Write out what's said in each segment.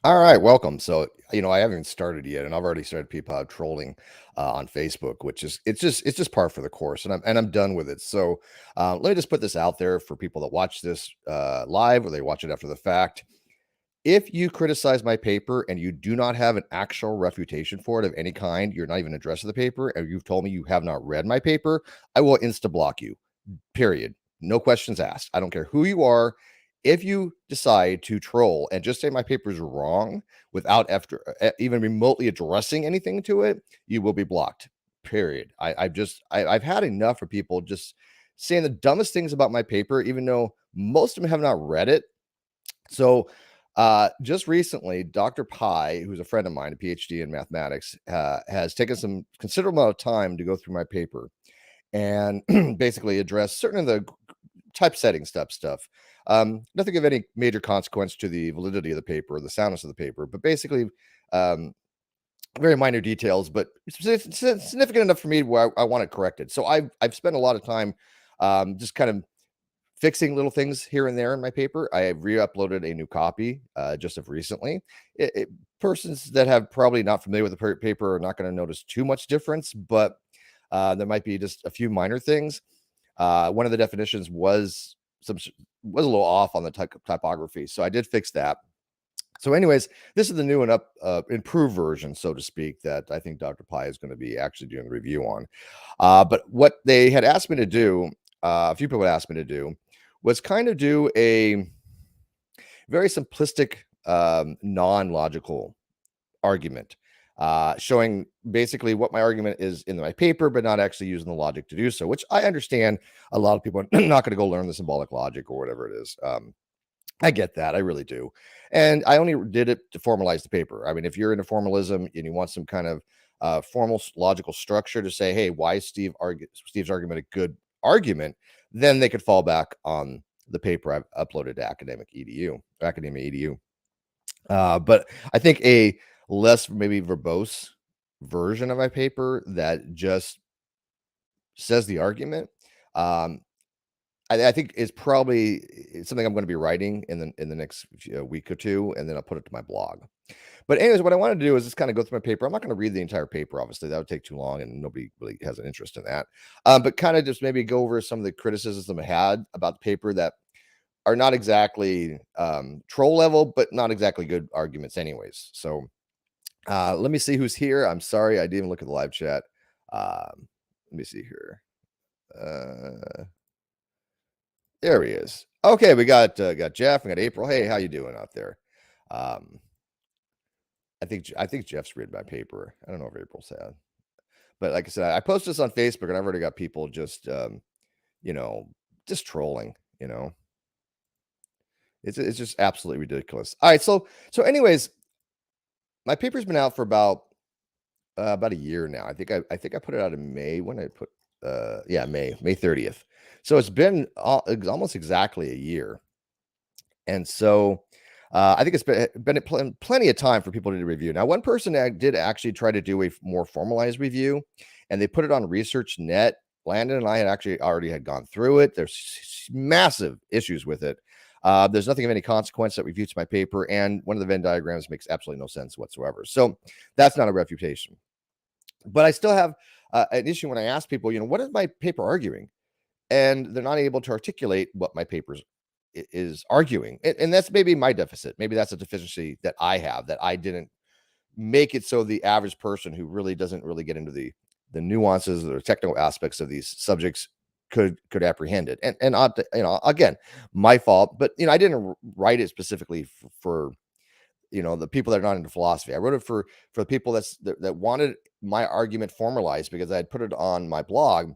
All right, welcome. So, I haven't even started yet, and I've already started people out trolling on Facebook, which is it's just par for the course, and I'm done with it. So, let me just put this out there for people that watch this live or they watch it after the fact. If you criticize my paper and you do not have an actual refutation for it of any kind, you're not even addressing the paper, and you've told me you have not read my paper, I will insta block you. Period. No questions asked. I don't care who you are. If you decide to troll and just say my paper is wrong without after even remotely addressing anything to it, you will be blocked. Period. I've had enough of people just saying the dumbest things about my paper, even though most of them have not read it. So just recently, Dr. Pi, who's a friend of mine, a PhD in mathematics, has taken some considerable amount of time to go through my paper and basically address certain of the typesetting stuff. Nothing of any major consequence to the validity of the paper or the soundness of the paper, but basically um, very minor details, but significant enough for me where I want it corrected. So I've spent a lot of time just kind of fixing little things here and there in my paper. I have re-uploaded a new copy just of recently. Persons that have probably not familiar with the paper are not going to notice too much difference, but there might be just a few minor things. One of the definitions was a little off on the typography, so I did fix that. So, anyways, this is the new and improved version, so to speak, that I think Dr. Pi is going to be actually doing the review on. But what they had asked me to do, a few people had asked me to do, was kind of do a very simplistic, non-logical argument, showing basically what my argument is in my paper, but not actually using the logic to do so, which I understand a lot of people are not going to go learn the symbolic logic or whatever it is. I get that. I really do. And I only did it to formalize the paper. I mean, if you're into formalism and you want some kind of formal logical structure to say, hey, why is Steve's argument a good argument? Then they could fall back on the paper I've uploaded to Academia Edu. But I think a less maybe verbose version of my paper that just says the argument, um, I think is probably it's something I'm going to be writing in the next week or two, and then I'll put it to my blog. But anyways, what I wanted to do is just kind of go through my paper. I'm not going to read the entire paper, obviously. That would take too long, and nobody really has an interest in that. But kind of just maybe go over some of the criticisms I had about the paper that are not exactly troll level, but not exactly good arguments, anyways. So let me see who's here. I'm sorry, I didn't even look at the live chat. Let me see here. Uh, there he is. Okay, we got Jeff, we got April. Hey, how you doing out there? Um, I think Jeff's read my paper. I don't know if April's had, but like I said, I posted this on Facebook, and I've already got people just you know just trolling. It's just absolutely ridiculous. All right, so anyways, my paper's been out for about a year now. I think I put it out in May. When I put yeah, May 30th. So it's been almost exactly a year. And so I think it's been plenty of time for people to do review. Now, one person did actually try to do a more formalized review, and they put it on Research Net. Landon and I had actually already had gone through it. There's massive issues with it. There's nothing of any consequence that refutes my paper, and one of the Venn diagrams makes absolutely no sense whatsoever. So that's not a refutation. But I still have an issue when I ask people, what is my paper arguing? And they're not able to articulate what my paper is arguing. And that's maybe my deficit. Maybe that's a deficiency that I have, that I didn't make it so the average person who really doesn't really get into the nuances or technical aspects of these subjects could apprehend it. And again, my fault, but I didn't write it specifically for the people that are not into philosophy. I wrote it for the people that wanted my argument formalized, because I had put it on my blog,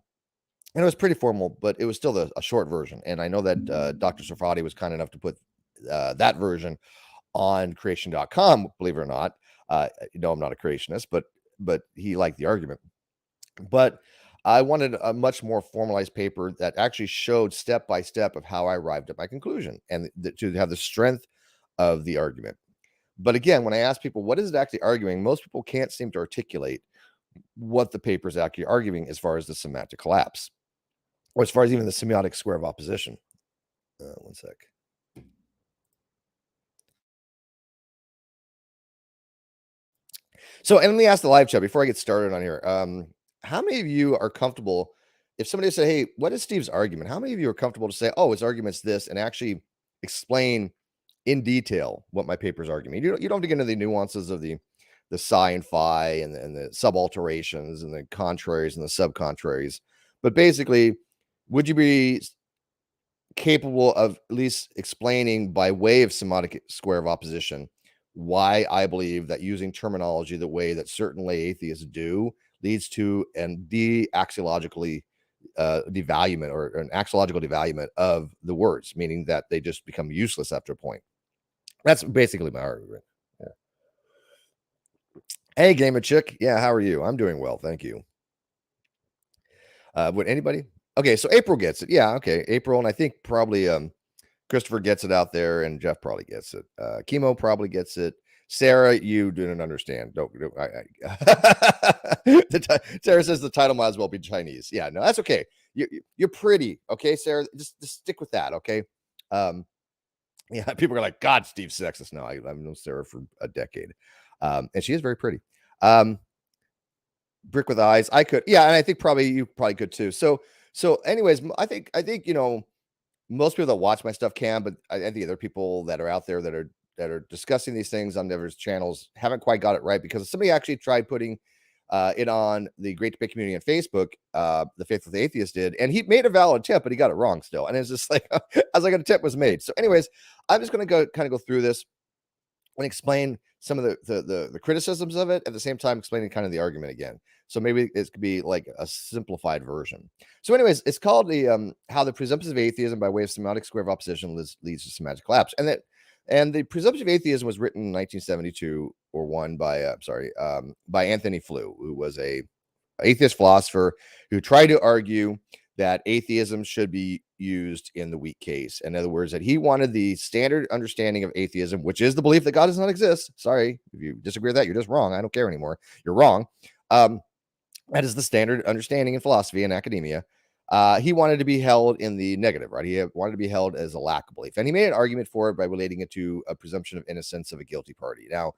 and it was pretty formal, but it was still a short version. And I know that Dr. Safadi was kind enough to put that version on creation.com, believe it or not. I'm not a creationist, but he liked the argument. But I wanted a much more formalized paper that actually showed step by step of how I arrived at my conclusion, and to have the strength of the argument. But again, when I ask people what is it actually arguing, most people can't seem to articulate what the paper is actually arguing as far as the semantic collapse, or as far as even the semiotic square of opposition. One sec. So, and let me ask the live chat before I get started on here. How many of you are comfortable if somebody said, "Hey, what is Steve's argument?" How many of you are comfortable to say, "Oh, his argument's this," and actually explain in detail what my paper's argument? You don't have to get into the nuances of the psi and phi and the subalterations and the contraries and the subcontraries, but basically, would you be capable of at least explaining by way of semantic square of opposition why I believe that using terminology the way that certain lay atheists do leads to an de-axiologically devaluement or an axiological devaluement of the words, meaning that they just become useless after a point. That's basically my argument. Yeah. Hey, Gamer Chick. Yeah, how are you? I'm doing well, thank you. Would anybody? Okay, so April gets it. Yeah, okay, April, and I think probably Christopher gets it out there, and Jeff probably gets it. Chemo probably gets it. Sarah, you didn't understand. Don't Sarah says the title might as well be Chinese. Yeah, no, that's okay. You're pretty, okay, Sarah. Just stick with that, okay. Yeah, people are like, God, Steve's sexist. No, I've known Sarah for a decade, and she is very pretty. Brick with eyes. I could, yeah, and I think probably you probably could too. So, anyways, I think most people that watch my stuff can, but I think there are people that are out there that are discussing these things on their channels haven't quite got it right because somebody actually tried putting it on the Great Debate Community on Facebook. The Faithful Atheist did, and he made a valid attempt, but he got it wrong still. And it's just like I was like, an attempt was made. So, anyways, I'm just going to go through this and explain some of the criticisms of it at the same time explaining kind of the argument again. So maybe it could be like a simplified version. So, anyways, it's called the how the presumption of atheism by way of semantic square of opposition leads to semantic collapse, and the presumption of atheism was written in 1972 or one by Anthony Flew, who was a atheist philosopher who tried to argue that atheism should be used in the weak case. In other words, that he wanted the standard understanding of atheism, which is the belief that God does not exist. Sorry, if you disagree with that, you're just wrong. I don't care anymore. You're wrong. That is the standard understanding in philosophy and academia. He wanted to be held in the negative, right? He wanted to be held as a lack of belief. And he made an argument for it by relating it to a presumption of innocence of a guilty party. Now,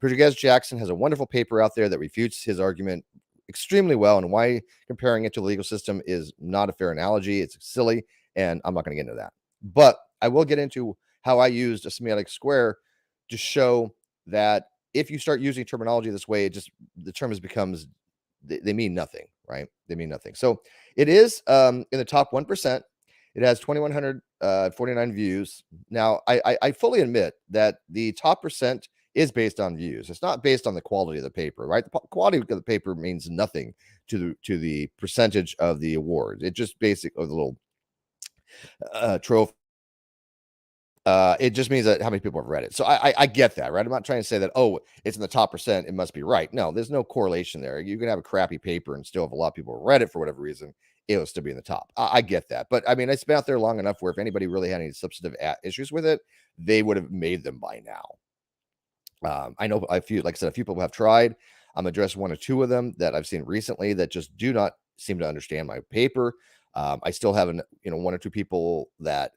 Presumption Jackson has a wonderful paper out there that refutes his argument extremely well, and why comparing it to the legal system is not a fair analogy. It's silly, and I'm not going to get into that. But I will get into how I used a semiotic square to show that if you start using terminology this way, the term becomes they mean nothing, right? They mean nothing. So it is in the top 1%. It has 2,149 views. Now, I fully admit that the top percent is based on views. It's not based on the quality of the paper, right? The quality of the paper means nothing to the percentage of the awards. It just basically the little trophy. It just means that how many people have read it. So I get that, right? I'm not trying to say that, oh, it's in the top percent, it must be right. No, there's no correlation there. You can have a crappy paper and still have a lot of people who read it for whatever reason. It will still be in the top. I get that. But I mean, it's been out there long enough where if anybody really had any substantive issues with it, they would have made them by now. I know like I said, a few people have tried. I'm addressing one or two of them that I've seen recently that just do not seem to understand my paper. I still have one or two people that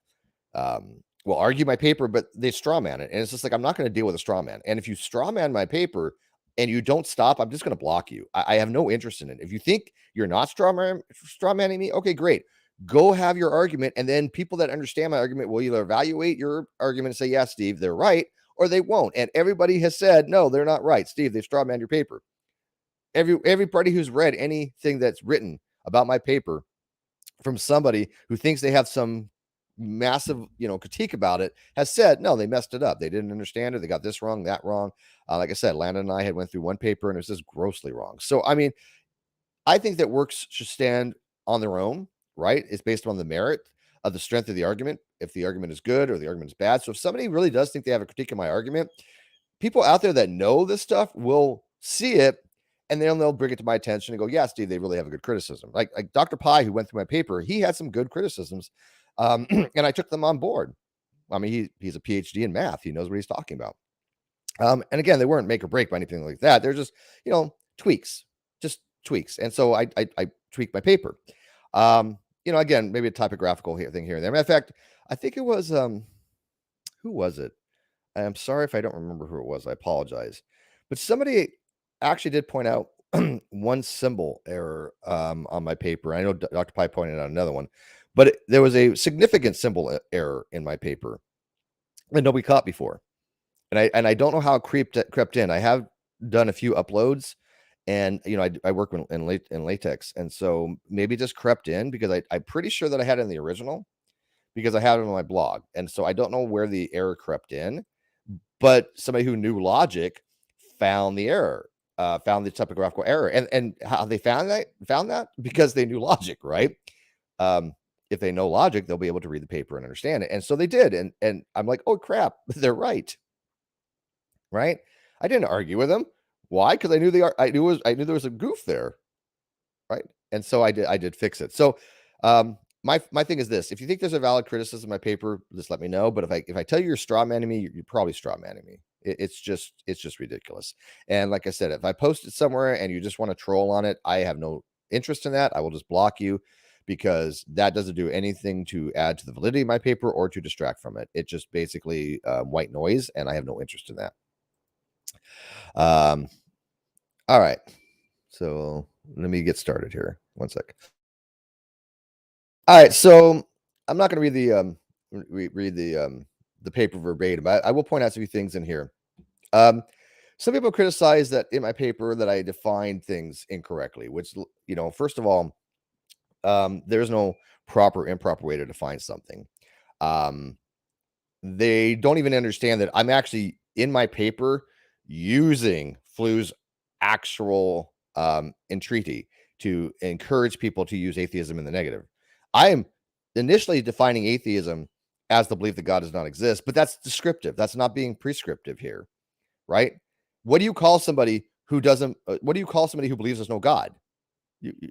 will argue my paper, but they straw man it. And it's just like, I'm not going to deal with a straw man. And if you straw man my paper and you don't stop, I'm just going to block you. I have no interest in it. If you think you're not straw manning me, okay, great. Go have your argument. And then people that understand my argument will either evaluate your argument and say, yeah, Steve, they're right, or they won't. And everybody has said, no, they're not right. Steve, they've straw manned your paper. Everybody who's read anything that's written about my paper from somebody who thinks they have some massive critique about it has said no, they messed it up, they didn't understand it, they got this wrong, that wrong. Like I said, Landon and I had went through one paper and it was just grossly wrong. So I mean, I think that works should stand on their own, right? It's based on the merit of the strength of the argument, if the argument is good or the argument is bad. So if somebody really does think they have a critique of my argument, people out there that know this stuff will see it, and then they'll bring it to my attention and go, yeah, Steve, they really have a good criticism. Like Dr. Pi, who went through my paper, he had some good criticisms. And I took them on board. I mean, he's a PhD in math. He knows what he's talking about. And again, they weren't make or break by anything like that. They're just, tweaks, just tweaks. And so I tweaked my paper. Again, maybe a typographical thing here and there. Matter of fact, I think it was, who was it? I'm sorry if I don't remember who it was. I apologize. But somebody actually did point out one symbol error on my paper. I know Dr. Pi pointed out another one, but there was a significant symbol error in my paper that nobody caught before. And I don't know how it crept in. I have done a few uploads, and I work in latex, and so maybe it just crept in because I'm pretty sure that I had it in the original because I had it on my blog, and so I don't know where the error crept in, but somebody who knew logic found the error, found the typographical error, and how they found that because they knew logic, right? If they know logic, they'll be able to read the paper and understand it, and so they did, and I'm like, oh crap, they're right. Right? I didn't argue with him. Why? Because I knew there was a goof there, right? And so I did fix it. So my thing is this: if you think there's a valid criticism of my paper, just let me know. But if I tell you you're straw manning me, you're probably straw manning me. It's just ridiculous. And like I said, if I post it somewhere and you just want to troll on it, I have no interest in that. I will just block you because that doesn't do anything to add to the validity of my paper or to distract from it. It just basically white noise, and I have no interest in that. All right. So let me get started here. One sec. All right. So I'm not going to read the paper verbatim, but I will point out a few things in here. Some people criticize that in my paper that I defined things incorrectly, which first of all, there's no proper improper way to define something. They don't even understand that I'm actually in my paper using Flu's actual entreaty to encourage people to use atheism in the negative. I am initially defining atheism as the belief that God does not exist, but that's descriptive. That's not being prescriptive here, right? What do you call somebody who doesn't? What do you call somebody who believes there's no God?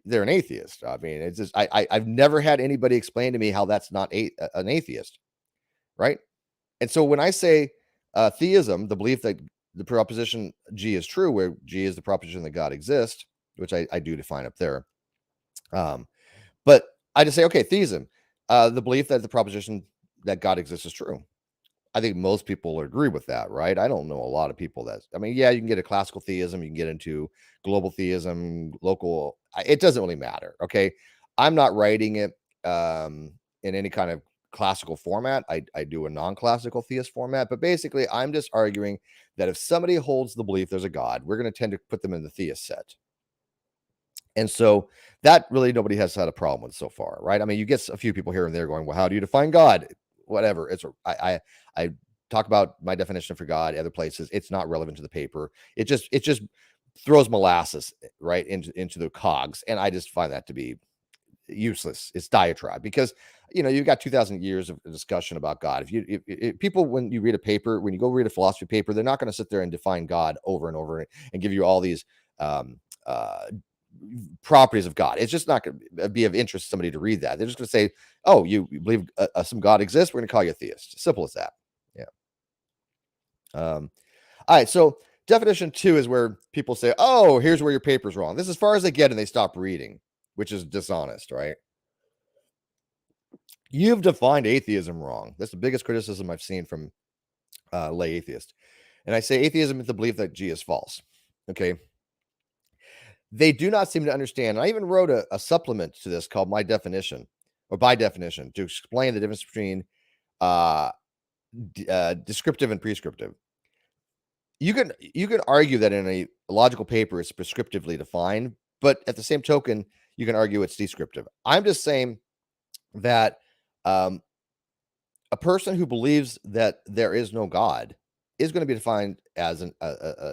They're an atheist. I mean, it's just I've never had anybody explain to me how that's not an atheist, right? And so when I say theism, the belief that the proposition G is true, where G is the proposition that God exists, which I do define up there. But I just say, okay, theism, the belief that the proposition that God exists is true. I think most people agree with that, right? I don't know a lot of people yeah, you can get a classical theism, you can get into global theism, local, it doesn't really matter. Okay. I'm not writing it in any kind of classical format. I do a non-classical theist format, but basically I'm just arguing that if somebody holds the belief there's a God, we're going to tend to put them in the theist set. And so that really nobody has had a problem with so far, right? I mean, you get a few people here and there going, well, how do you define God? Whatever. I talk about my definition for God other places. It's not relevant to the paper. It just throws molasses right into the cogs, and I just find that to be useless. It's diatribe because you've got 2,000 years of discussion about God. If people, when you read a paper, when you go read a philosophy paper, they're not going to sit there and define God over and over and give you all these properties of God. It's just not going to be of interest to somebody to read that. They're just going to say, "Oh, you believe some God exists? We're going to call you a theist." Simple as that. Yeah. All right. So definition 2 is where people say, "Oh, here's where your paper's wrong." This is as far as they get, and they stop reading, which is dishonest, right? You've defined atheism wrong. That's the biggest criticism I've seen from lay atheists. And I say atheism is the belief that G is false. Okay. They do not seem to understand. I even wrote a supplement to this called My Definition, or By Definition, to explain the difference between descriptive and prescriptive. You can argue that in a logical paper it's prescriptively defined, but at the same token, you can argue it's descriptive. I'm just saying that a person who believes that there is no God is going to be defined as an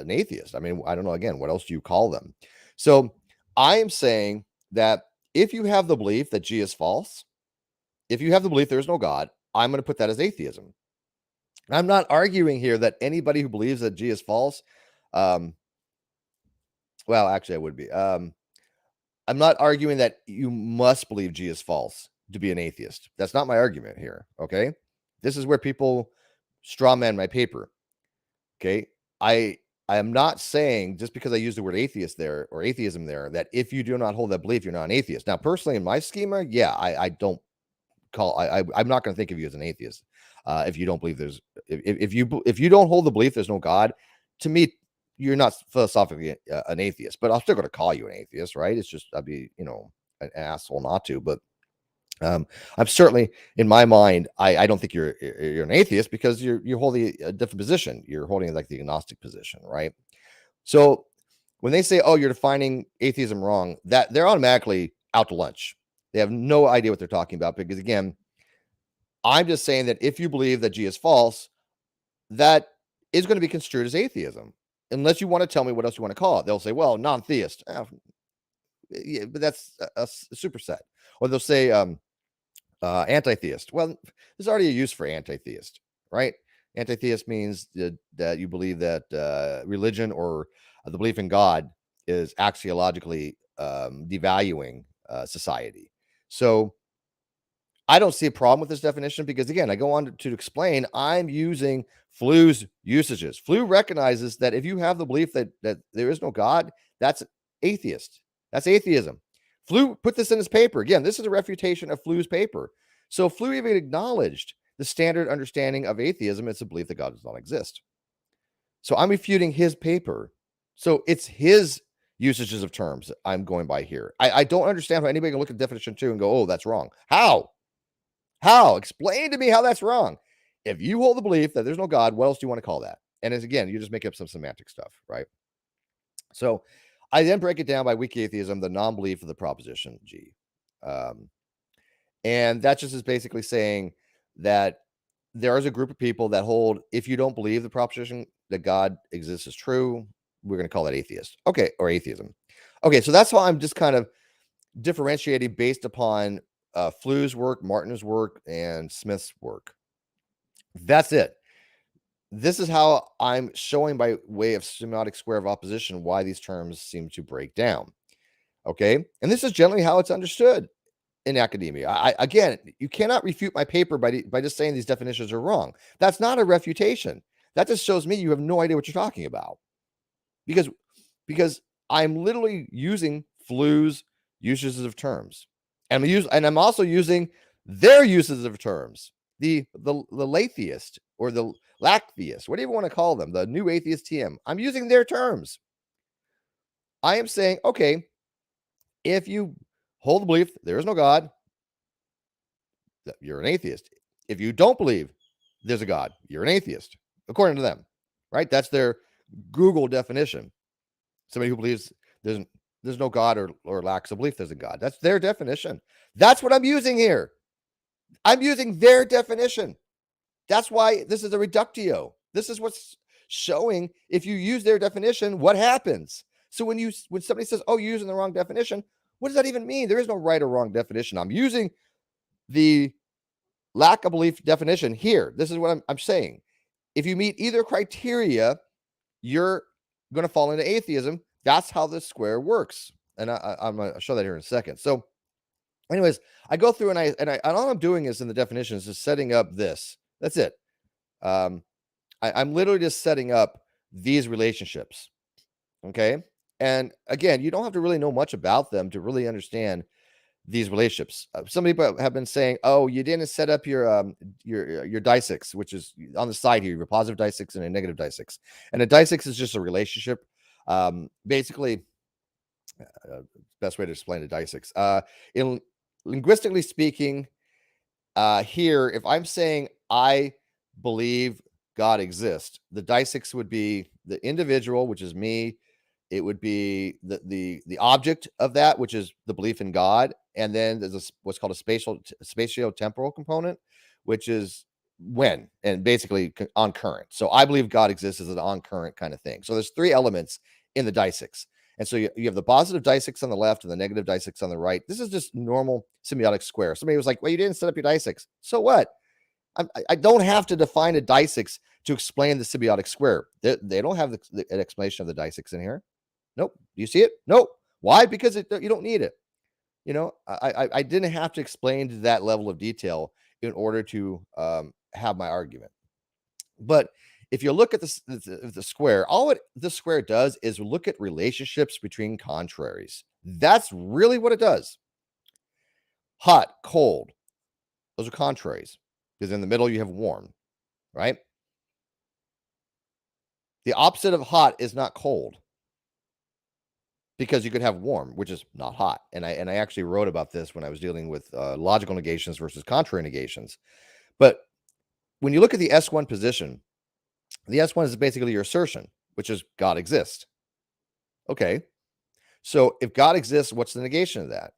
atheist. I mean, I don't know. Again, what else do you call them? So I am saying that if you have the belief that G is false, if you have the belief there is no God, I'm going to put that as atheism. I'm not arguing here that anybody who believes that G is false, well, actually, I would be. I'm not arguing that you must believe G is false to be an atheist. That's not my argument here. Okay. This is where people strawman my paper. Okay. I am not saying just because I use the word atheist there or atheism there that if you do not hold that belief, you're not an atheist. Now, personally, in my schema, yeah, I don't I'm not going to think of you as an atheist if you don't believe if you don't hold the belief there's no God. To me, you're not philosophically an atheist, but I'm still going to call you an atheist, right? It's just I'd be, an asshole not to. But I'm certainly, in my mind, I don't think you're an atheist because you're holding a different position. You're holding like the agnostic position, right? So when they say, "Oh, you're defining atheism wrong," that they're automatically out to lunch. They have no idea what they're talking about because, again, I'm just saying that if you believe that G is false, that is going to be construed as atheism, unless you want to tell me what else you want to call it. They'll say, "Well, non-theist," yeah, but that's a superset, or they'll say anti-theist. Well, there's already a use for anti-theist, right? Anti-theist means that you believe that religion or the belief in God is axiologically devaluing society. So I don't see a problem with this definition because, again, I go on to explain I'm using Flu's usages. Flu recognizes that if you have the belief that there is no God, that's atheist. That's atheism. Flu put this in his paper. Again, this is a refutation of Flu's paper. So Flu even acknowledged the standard understanding of atheism is a belief that God does not exist. So I'm refuting his paper. So it's his usages of terms that I'm going by here. I don't understand how anybody can look at definition 2 and go, oh, that's wrong. How? How? Explain to me how that's wrong. If you hold the belief that there's no God, what else do you want to call that? And as again, you just make up some semantic stuff, right? So I then break it down by weak atheism, the non-belief of the proposition G. Um, and that just is basically saying that there is a group of people that hold, if you don't believe the proposition that God exists is true, we're going to call that atheist. Okay, or atheism. Okay, so that's how I'm just kind of differentiating based upon Flu's work, Martin's work, and Smith's work. That's it. This is how I'm showing by way of semiotic square of opposition why these terms seem to break down. Okay, and this is generally how it's understood in academia. Again, you cannot refute my paper by just saying these definitions are wrong. That's not a refutation. That just shows me you have no idea what you're talking about. Because I'm literally using Flu's usages of terms. And I'm also using their uses of terms. The latheist or the lacktheist, whatever you want to call them, the new atheist TM. I'm using their terms. I am saying, okay, if you hold the belief there is no God, you're an atheist. If you don't believe there's a God, you're an atheist, according to them, right? That's their Google definition. Somebody who believes there's no God or lacks a belief there's a God. That's their definition. That's what I'm using here. I'm using their definition. That's why this is a reductio. This is what's showing if you use their definition, what happens. So when somebody says, oh, you're using the wrong definition, what does that even mean? There is no right or wrong definition. I'm using the lack of belief definition here. This is what I'm saying. If you meet either criteria, you're going to fall into atheism. That's how this square works. And I'm going to show that here in a second. So anyways, I go through and all I'm doing is in the definitions is setting up this. That's it. I'm literally just setting up these relationships. Okay. And again, you don't have to really know much about them to really understand these relationships. Some people have been saying, "Oh, you didn't set up your dissex, which is on the side here, your positive dissex and a negative dissex." And a dissex is just a relationship. Basically, best way to explain a dissex. In linguistically speaking, here, if I'm saying I believe God exists, the dissex would be the individual, which is me. It would be the object of that, which is the belief in God, and then there's what's called a spatio-temporal component, which is when and basically on current. So I believe God exists as an on current kind of thing. So there's three elements in the dissex, and so you have the positive dissex on the left and the negative dissex on the right. This is just normal semiotic square. Somebody was like, "Well, you didn't set up your dissex." So what? I don't have to define a dissex to explain the semiotic square. They don't have an explanation of the dissex in here. Nope. Do you see it? Nope. Why? Because you don't need it. I didn't have to explain to that level of detail in order to have my argument. But if you look at the square, the square does is look at relationships between contraries. That's really what it does. Hot, cold, those are contraries because in the middle you have warm, right? The opposite of hot is not cold, because you could have warm, which is not hot. And I actually wrote about this when I was dealing with logical negations versus contrary negations. But when you look at the S1 position, the S1 is basically your assertion, which is God exists. Okay. So if God exists, what's the negation of that?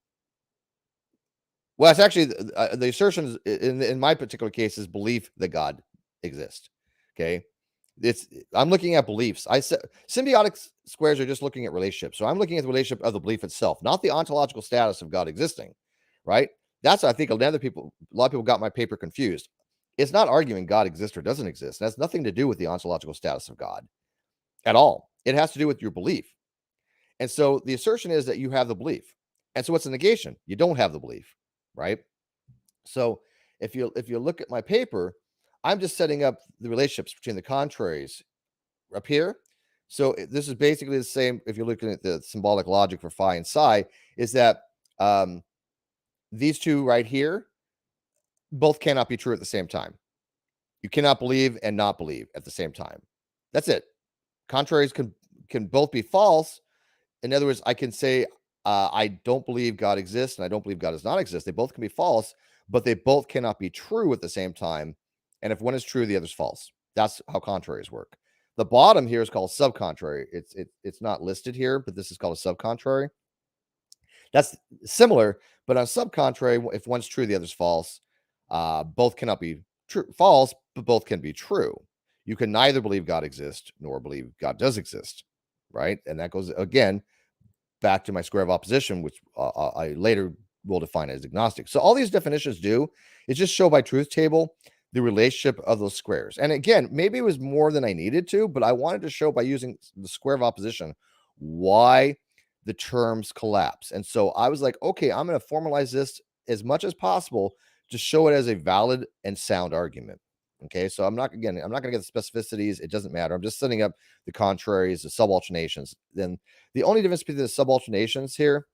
Well, it's actually the assertion in my particular case is belief that God exists. Okay. I'm looking at beliefs. I said symbiotic squares are just looking at relationships. So I'm looking at the relationship of the belief itself, not the ontological status of God existing. Right. That's, I think, a lot of people got my paper confused. It's not arguing God exists or doesn't exist. It has nothing to do with the ontological status of God at all. It has to do with your belief. And so the assertion is that you have the belief. And so what's the negation? You don't have the belief, right? So if you look at my paper, I'm just setting up the relationships between the contraries up here. So this is basically the same. If you're looking at the symbolic logic for phi and psi, is that these two right here both cannot be true at the same time. You cannot believe and not believe at the same time. That's it. Contraries can both be false. In other words, I can say I don't believe God exists and I don't believe God does not exist. They both can be false, but they both cannot be true at the same time. And if one is true, the other's false. That's how contraries work. The bottom here is called subcontrary. It's not listed here, but this is called a subcontrary. That's similar, but on subcontrary, if one's true, the other's false. Both cannot be false, but both can be true. You can neither believe God exists nor believe God does exist, right? And that goes again back to my square of opposition, which I later will define as agnostic. So all these definitions do is just show by truth table the relationship of those squares. And again, maybe it was more than I needed to, but I wanted to show by using the square of opposition why the terms collapse. And so I was like, okay, I'm going to formalize this as much as possible to show it as a valid and sound argument. Okay, so I'm not going to get the specificities. It doesn't matter. I'm just setting up the contraries, the subalternations. Then the only difference between the subalternations here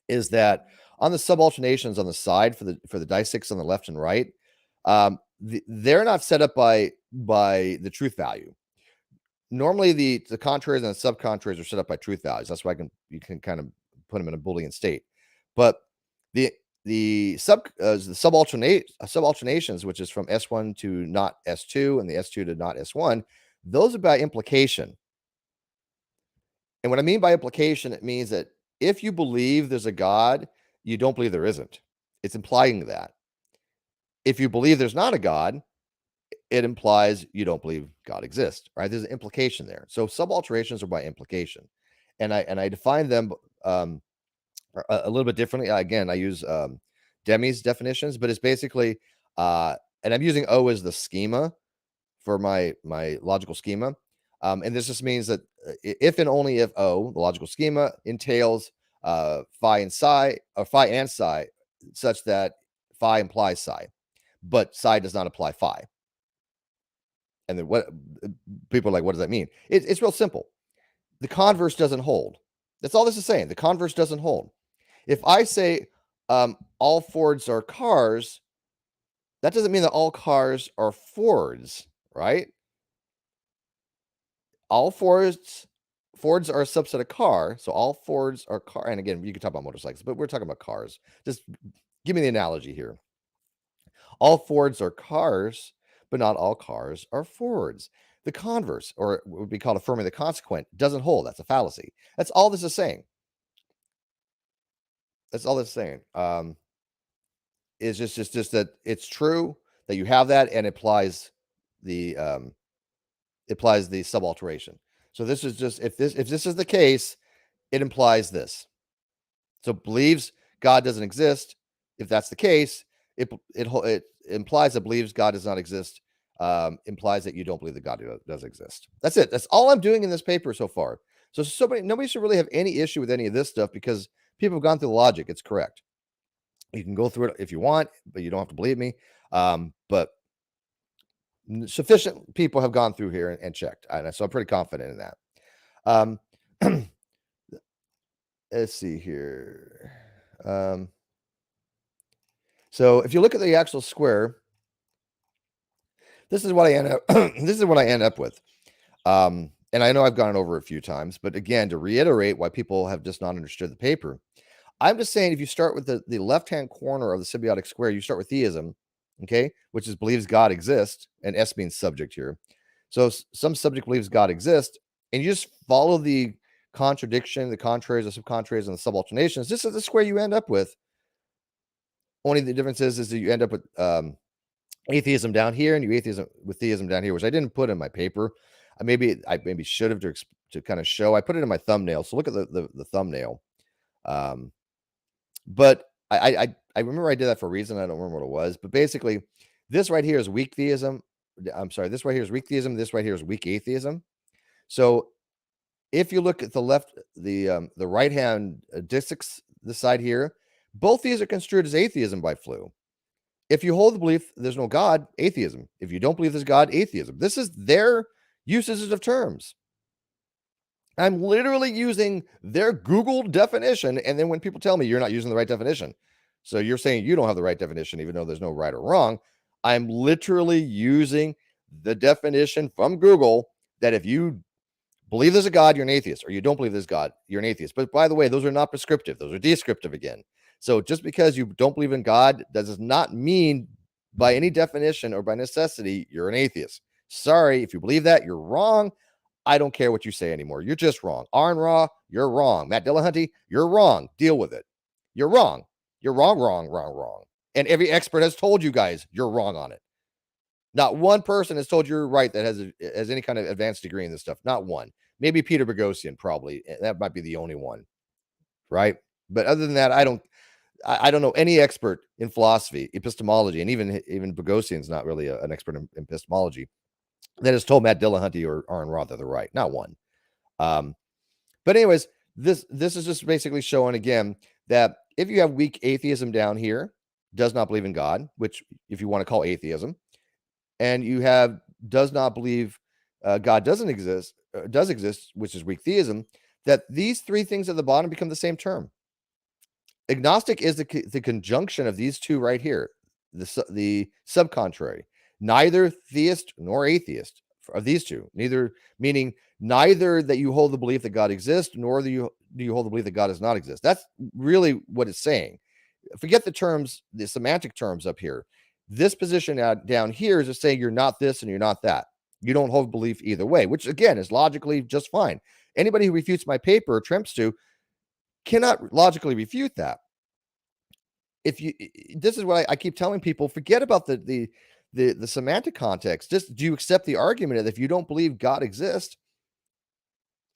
is that on the subalternations on the side for the dissecs on the left and right, they're not set up by the truth value. Normally, the contraries and the subcontraries are set up by truth values. That's why you can kind of put them in a Boolean state. But the subalternations, which is from S1 to not S2 and the S2 to not S1, those are by implication. And what I mean by implication, it means that if you believe there's a God, you don't believe there isn't. It's implying that. If you believe there's not a God, it implies you don't believe God exists, right? There's an implication there. So subalternations are by implication. And I define them a little bit differently. Again, I use Demi's definitions, but it's basically, and I'm using O as the schema for my logical schema. And this just means that if and only if O, the logical schema, entails phi and psi, or phi and psi, such that phi implies psi, but psi does not apply phi. And then what people are like, what does that mean? It's real simple. The converse doesn't hold. That's all this is saying. The converse doesn't hold. If I say all Fords are cars, that doesn't mean that all cars are Fords, right? All Fords are a subset of car, so all Fords are car. And again, you can talk about motorcycles, but we're talking about cars. Just give me the analogy here. All Fords are cars, but not all cars are Fords. The converse, or what would be called affirming the consequent, doesn't hold. That's a fallacy. That's all this is saying. That's all it's saying. Is just that it's true that you have that, and applies the subalteration. So this is just if this is the case, it implies this. So believes God doesn't exist. If that's the case, it implies that believes God does not exist. Implies that you don't believe that God does exist. That's it. That's all I'm doing in this paper so far. So nobody should really have any issue with any of this stuff, because people have gone through the logic. It's correct. You can go through it if you want, but you don't have to believe me. But sufficient people have gone through here and checked. So I'm pretty confident in that. Let's see here. So if you look at the actual square, this is what I end up. This is what I end up with. And I know I've gone over it a few times, but again, to reiterate why people have just not understood the paper, I'm just saying if you start with the left-hand corner of the semiotic square, you start with theism, okay, which is believes God exists, and S means subject here. So some subject believes God exists, and you just follow the contradiction, the contraries, the subcontraries, and the subalternations. This is the square you end up with. Only the difference is that you end up with atheism down here, and you atheism with theism down here, which I didn't put in my paper. I maybe should have to kind of show. I put it in my thumbnail. So look at the thumbnail. But I remember I did that for a reason. I don't remember what it was. But basically, this right here is weak theism. I'm sorry. This right here is weak theism. This right here is weak atheism. So if you look at the left, the right hand distix, the side here, both these are construed as atheism by Flew. If you hold the belief there's no God, atheism. If you don't believe there's God, atheism. This is their usages of terms. I'm literally using their Google definition. And then when people tell me you're not using the right definition, so you're saying you don't have the right definition, even though there's no right or wrong, I'm literally using the definition from Google that if you believe there's a God, you're an atheist, or you don't believe there's God, you're an atheist. But by the way, those are not prescriptive, those are descriptive again. So just because you don't believe in God does not mean by any definition or by necessity you're an atheist. Sorry, if you believe that, you're wrong. I don't care what you say anymore. You're just wrong. Arn Ra, you're wrong. Matt Dillahunty, you're wrong. Deal with it. You're wrong. You're wrong, wrong, wrong, wrong. And every expert has told you guys you're wrong on it. Not one person has told you you're right that has any kind of advanced degree in this stuff. Not one. Maybe Peter Boghossian, probably. That might be the only one, right? But other than that, I don't know any expert in philosophy, epistemology, and even Boghossian's not really an expert in epistemology that has told Matt Dillahunty or Arn Ra that they're right. Not one. But anyways, this is just basically showing again that if you have weak atheism down here, does not believe in God, which if you want to call atheism, and you have does not believe God does exist, which is weak theism, that these three things at the bottom become the same term. Agnostic is the conjunction of these two right here, the subcontrary. Neither theist nor atheist of these two, neither meaning neither that you hold the belief that God exists, nor do you hold the belief that God does not exist. That's really what it's saying. Forget the terms, the semantic terms up here. This position down here is just saying you're not this and you're not that. You don't hold belief either way, which again is logically just fine. Anybody who refutes my paper or attempts to cannot logically refute that. If you, this is what I keep telling people: forget about the semantic context. Just do you accept the argument that if you don't believe God exists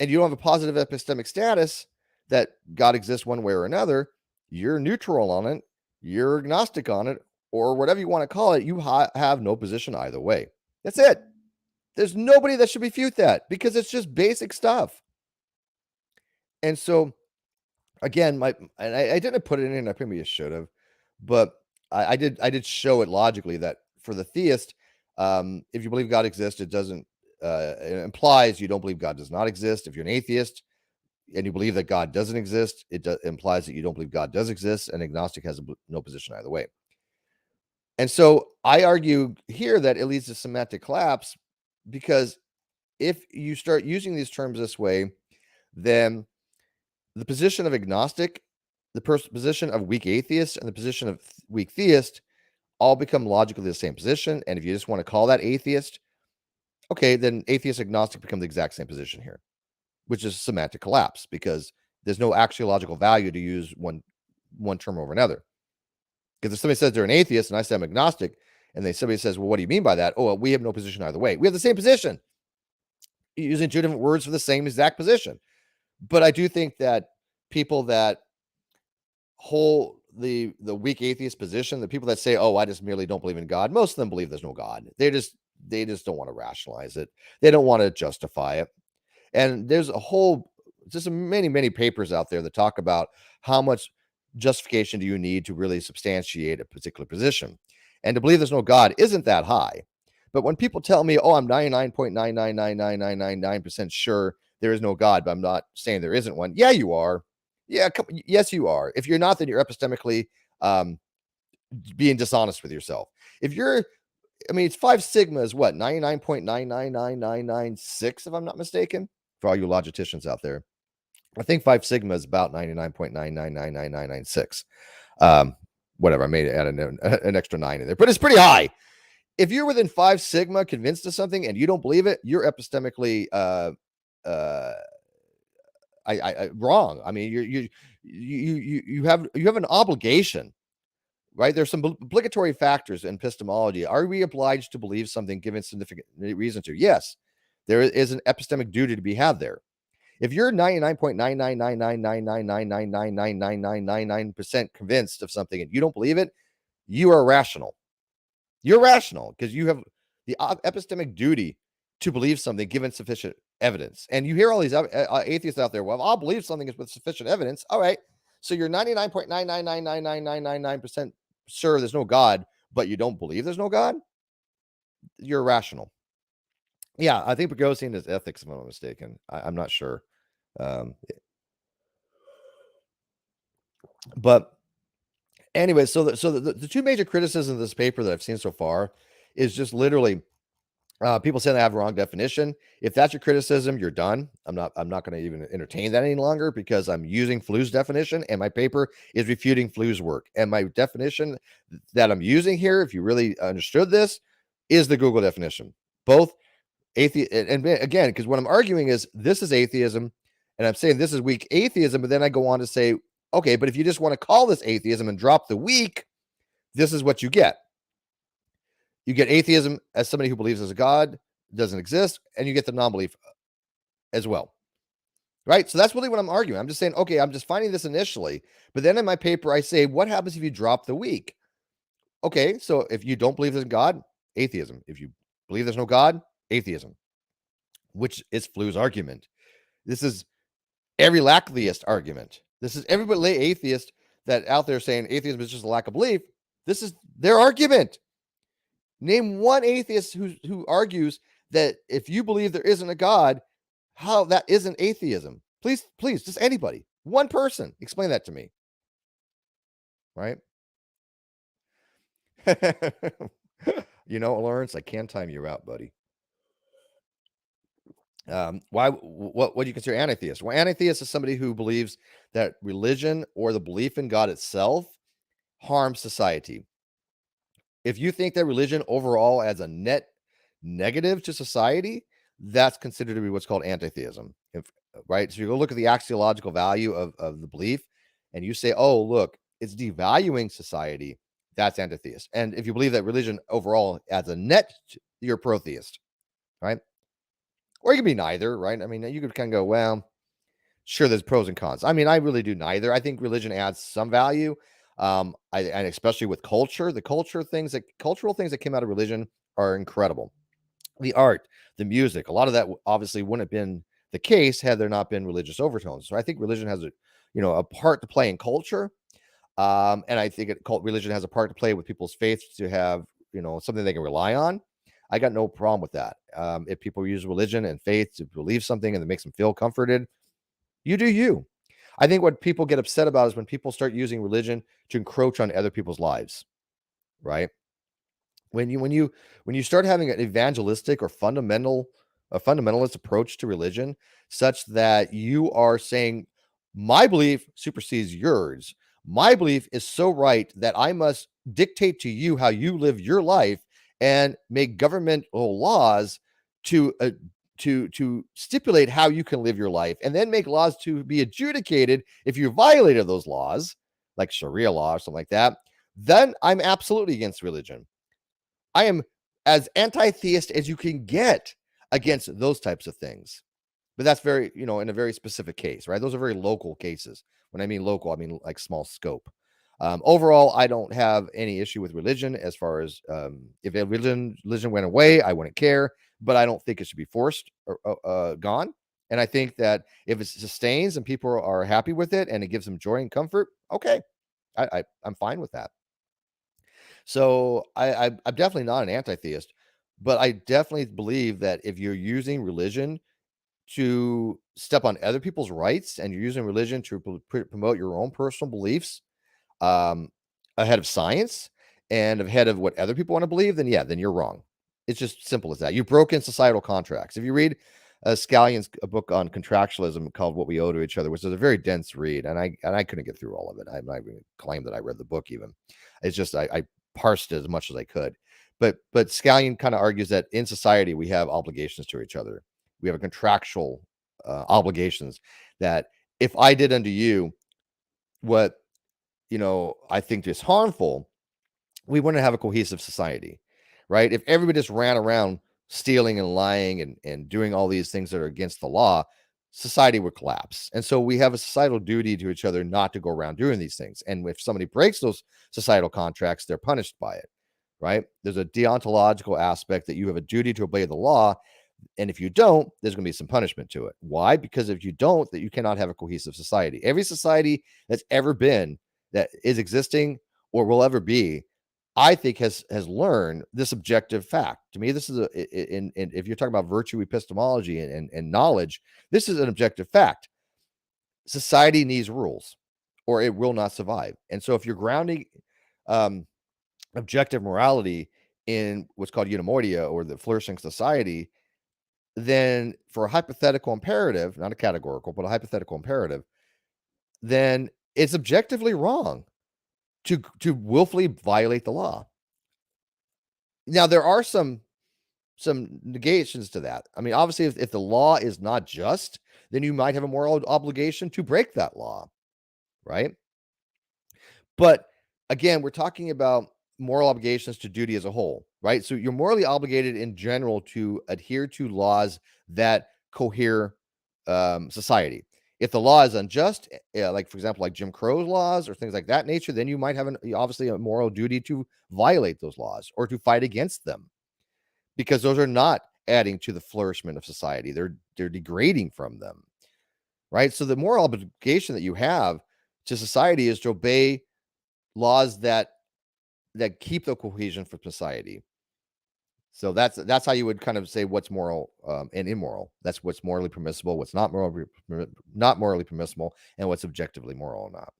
and you don't have a positive epistemic status that God exists one way or another, you're neutral on it, you're agnostic on it, or whatever you want to call it. You have no position either way. That's it. There's nobody that should refute that because it's just basic stuff. And so, again, I didn't put it in. I probably should have, but I did show it logically that for the theist, if you believe God exists, it doesn't. It implies you don't believe God does not exist. If you're an atheist and you believe that God doesn't exist, it implies that you don't believe God does exist. And agnostic has no position either way. And so I argue here that it leads to semantic collapse because if you start using these terms this way, then the position of agnostic, the position of weak atheist, and the position of weak theist all become logically the same position. And if you just want to call that atheist, okay, then atheist agnostic become the exact same position here, which is semantic collapse because there's no axiological value to use one term over another. Because if somebody says they're an atheist and I say I'm agnostic, and somebody says, well, what do you mean by that? Oh, well, we have no position either way. We have the same position. You're using two different words for the same exact position. But I do think that people that hold the weak atheist position, the people that say, oh, I just merely don't believe in God, most of them believe there's no God. They just don't want to rationalize it. They don't want to justify it. And there's just many papers out there that talk about how much justification do you need to really substantiate a particular position. And to believe there's no God isn't that high. But when people tell me, oh, I'm 99.9999999% sure there is no God, but I'm not saying there isn't one. Yeah, you are. Yeah, yes, you are. If you're not, then you're epistemically being dishonest with yourself. If you're I mean, it's 5 sigma is what? 99.999996, if I'm not mistaken, for all you logisticians out there. I think 5 sigma is about 99.9999996. Whatever, I may add an extra 9 in there, but it's pretty high. If you're within 5 sigma convinced of something and you don't believe it, you're epistemically wrong. I mean, you have an obligation, right? There's some obligatory factors in epistemology. Are we obliged to believe something given significant reason to? Yes, there is an epistemic duty to be had there. If you're 99.9999999999999% convinced of something and you don't believe it, you are rational. You're rational because you have the epistemic duty to believe something given sufficient evidence. And you hear all these atheists out there, well, I'll believe something is with sufficient evidence. All right. So you're 99.9999999% sure there's no God, but you don't believe there's no God? You're rational. Yeah, I think Boghossian is ethics, if I'm not mistaken. I'm not sure. But anyway, so the two major criticisms of this paper that I've seen so far is just literally people saying they have a wrong definition. If that's your criticism, you're done. I'm not going to even entertain that any longer because I'm using Flu's definition and my paper is refuting Flu's work. And my definition that I'm using here, if you really understood this, is the Google definition. Both atheist and again, because what I'm arguing is this is atheism, and I'm saying this is weak atheism, but then I go on to say, okay, but if you just want to call this atheism and drop the weak, this is what you get. You get atheism as somebody who believes there's a God, doesn't exist, and you get the non-belief as well. Right? So that's really what I'm arguing. I'm just saying, okay, I'm just finding this initially, but then in my paper, I say, what happens if you drop the weak? Okay, so if you don't believe there's God, atheism. If you believe there's no God, atheism, which is Flu's argument. This is every lacktheist argument. This is everybody atheist that out there saying atheism is just a lack of belief. This is their argument. Name one atheist who argues that if you believe there isn't a God, how that isn't atheism. Please, just anybody. One person. Explain that to me. Right? You know, Lawrence, I can time you out, buddy. What do you consider anti-theist? Well, anti-theist is somebody who believes that religion or the belief in God itself harms society. If you think that religion overall adds a net negative to society, that's considered to be what's called anti-theism. Right? So you go look at the axiological value of the belief and you say, oh, look, it's devaluing society. That's anti-theist. And if you believe that religion overall adds a net, you're pro-theist, right? Or you can be neither, right? I mean, you could kind of go, well, sure, there's pros and cons. I mean, I really do neither. I think religion adds some value. And especially with culture, the cultural things that came out of religion are incredible. The art, the music, a lot of that obviously wouldn't have been the case had there not been religious overtones. So I think religion has a part to play in culture. And I think religion has a part to play with people's faith to have, something they can rely on. I got no problem with that. If people use religion and faith to believe something and it makes them feel comforted, you do you. I think what people get upset about is when people start using religion to encroach on other people's lives, right? When you start having an evangelistic or fundamentalist approach to religion, such that you are saying, my belief supersedes yours. My belief is so right that I must dictate to you how you live your life and make governmental laws to stipulate how you can live your life, and then make laws to be adjudicated if you violated those laws, like Sharia law or something like that. Then I'm absolutely against religion. I am as anti-theist as you can get against those types of things. But that's very, in a very specific case, right? Those are very local cases. When I mean local, I mean like small scope. Overall, I don't have any issue with religion as far as if religion went away, I wouldn't care, but I don't think it should be forced or gone. And I think that if it sustains and people are happy with it and it gives them joy and comfort, okay, I'm fine with that. So I'm definitely not an anti-theist, but I definitely believe that if you're using religion to step on other people's rights and you're using religion to promote your own personal beliefs ahead of science and ahead of what other people want to believe, then yeah, then you're wrong. It's just simple as that. You've broken societal contracts. If you read Scallion's a book on contractualism called "What We Owe to Each Other," which is a very dense read, and I couldn't get through all of it. I'm not even claim that I read the book even. It's just I parsed it as much as I could. But Scallion kind of argues that in society we have obligations to each other. We have a contractual obligations that if I did unto you what I think is harmful, we wouldn't have a cohesive society, right? If everybody just ran around stealing and lying and doing all these things that are against the law, society would collapse. And so we have a societal duty to each other not to go around doing these things. And if somebody breaks those societal contracts, they're punished by it, right? There's a deontological aspect that you have a duty to obey the law. And if you don't, there's going to be some punishment to it. Why? Because if you don't, that you cannot have a cohesive society. Every society that's ever been, that is existing or will ever be, I think has learned this objective fact. To me, this is in if you're talking about virtue epistemology and knowledge, this is an objective fact. Society needs rules, or it will not survive. And so, if you're grounding um, objective morality in what's called eudaimonia or the flourishing society, then for a hypothetical imperative, not a categorical, but a hypothetical imperative, then it's objectively wrong to willfully violate the law. Now, there are some negations to that. I mean, obviously, if the law is not just, then you might have a moral obligation to break that law, right? But again, we're talking about moral obligations to duty as a whole, right? So you're morally obligated in general to adhere to laws that cohere society. If the law is unjust, like for example, like Jim Crow laws or things like that nature, then you might have obviously a moral duty to violate those laws or to fight against them because those are not adding to the flourishment of society. They're degrading from them, right? So the moral obligation that you have to society is to obey laws that keep the cohesion for society. So that's how you would kind of say what's moral and immoral. That's what's morally permissible, what's not morally permissible, and what's objectively moral or not.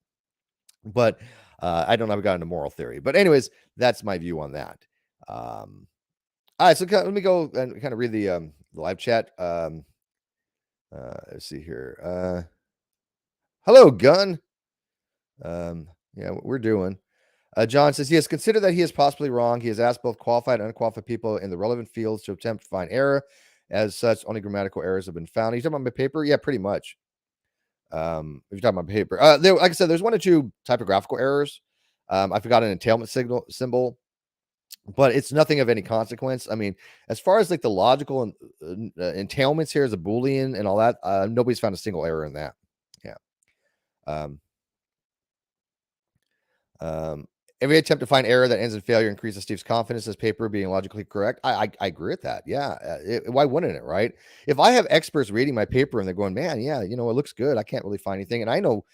But I don't know. I've got into moral theory, but anyways, that's my view on that. All right, so let me go and kind of read the live chat. Let's see here. Hello, Gun. Yeah, we're doing. John says, yes, consider that he is possibly wrong. He has asked both qualified and unqualified people in the relevant fields to attempt to find error. As such, only grammatical errors have been found. Are you talking about my paper? Yeah, pretty much. If you're talking about paper, like I said, there's 1 or 2 typographical errors. I forgot an entailment symbol, but it's nothing of any consequence. I mean, as far as like the logical entailments here as a Boolean and all that, nobody's found a single error in that. Yeah. Every attempt to find error that ends in failure increases Steve's confidence as paper being logically correct. I agree with that. Yeah. Why wouldn't it, right? If I have experts reading my paper and they're going, man, yeah, it looks good. I can't really find anything. And I know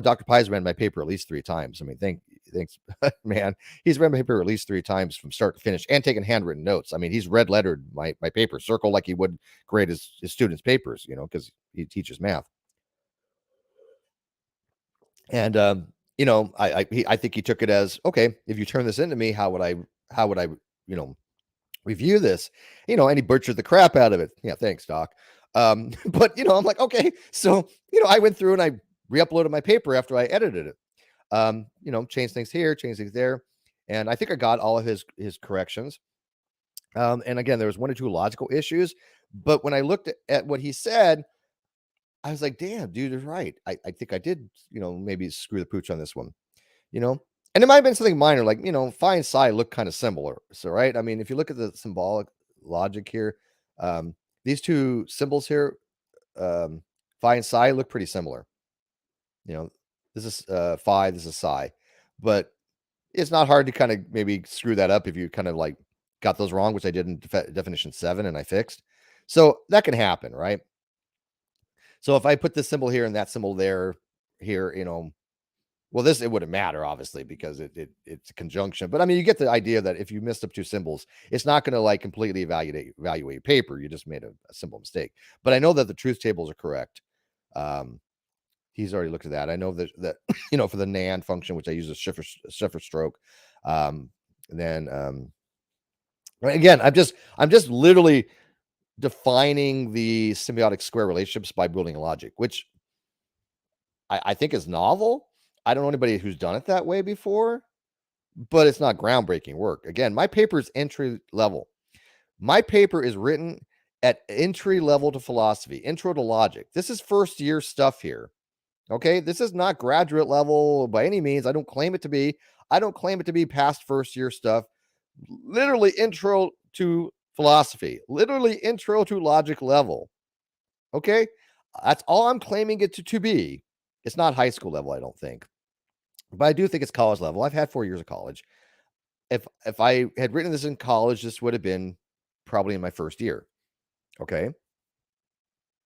Dr. Pies read my paper at least 3 times. I mean, thanks, man. He's read my paper at least 3 times from start to finish and taken handwritten notes. I mean, he's red lettered my paper, circle like he would grade his students' papers, because he teaches math. And I think he took it as, okay, if you turn this into me, how would I review this? And he butchered the crap out of it. Yeah, thanks, Doc. But I'm like, okay, so I went through and I re-uploaded my paper after I edited it. Changed things here, changed things there, and I think I got all of his corrections. And again, there was 1 or 2 logical issues, but when I looked at what he said, I was like, damn, dude is right. I think I did, maybe screw the pooch on this one, and it might have been something minor, like, phi and psi look kind of similar. So, right. I mean, if you look at the symbolic logic here, these 2 symbols here, phi and psi look pretty similar. This is phi, this is psi, but it's not hard to kind of maybe screw that up if you kind of like got those wrong, which I did in definition 7 and I fixed. So that can happen, right? So if I put this symbol here and that symbol there, here, well, it wouldn't matter, obviously, because it's a conjunction. But I mean, you get the idea that if you missed up 2 symbols, it's not going to like completely evaluate paper. You just made a simple mistake. But I know that the truth tables are correct. He's already looked at that. I know that for the NAND function, which I use a Schiffer stroke, And then again, I'm just literally defining the semiotic square relationships by building logic, which I think is novel. I don't know anybody who's done it that way before, but it's not groundbreaking work. Again, my paper is entry level. My paper is written at entry level to philosophy, intro to logic. This is first year stuff here. Okay. This is not graduate level by any means. I don't claim it to be. I don't claim it to be past first year stuff. Literally intro to philosophy, literally intro to logic level. Okay. That's all I'm claiming it to be. It's not high school level, I don't think, but I do think it's college level. I've had 4 years of college. If I had written this in college, this would have been probably in my first year. Okay.